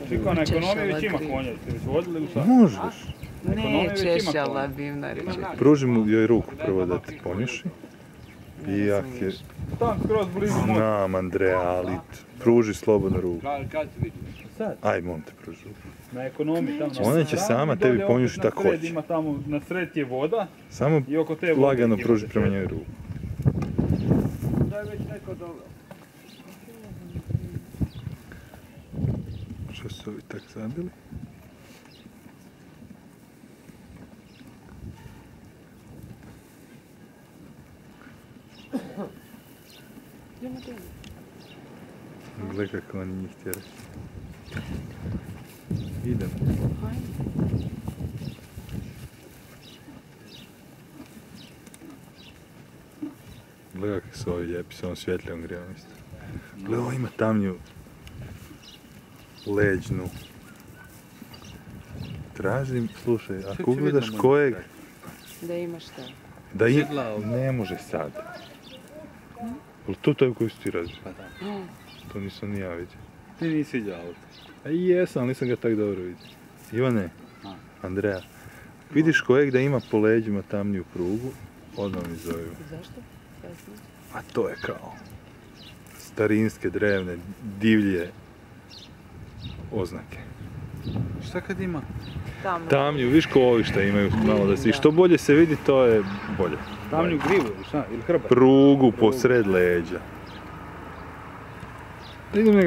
Čiko, na ekonomiji već ima konja, ste već vodili u sad? Možeš. Ne, češljala bivnariće. Pruži mu joj ruku prvo da ti ponjuši. I jak je... Tam skroz blizu mosta. Znam, Andreja, ali pruži slobodno ruku. Kad se vidiš? Sad, Aj, mom te pruži ruku. na ekonomiji tamo. Ona će sama tebi ponjušiti tako hoće. Ima tamo, na sred je voda Samo i oko te vode. lagano pruži prema njoj ruku. Da je već neko dobro. Što su ovi tak zabili? Gle kako oni njih tjeraju. Idemo. Gle kako su ovi lijepi, s ovom svjetljom grijevom isto. Gle, ovo ima tamnju leđnu. Tražim, slušaj, ako ugledaš kojeg... Da imaš šta? Da i... Ne može sad. Ali to je koju si ti razviš? Pa da. To nisam ni ja vidio. Ti nisi vidio auto. A jesam, ali nisam ga tak dobro vidio. Ivane, Andreja, vidiš kojeg da ima po leđima tamniju prugu, odmah mi zovu. Zašto? A to je kao starinske, drevne, divlje oznake. Šta kad ima? Tamnju, viš ko ovi šta imaju malo da si. Što bolje se vidi, to je bolje. Tamnju grivu ili šta? Ili hrbet? Prugu posred leđa. Idem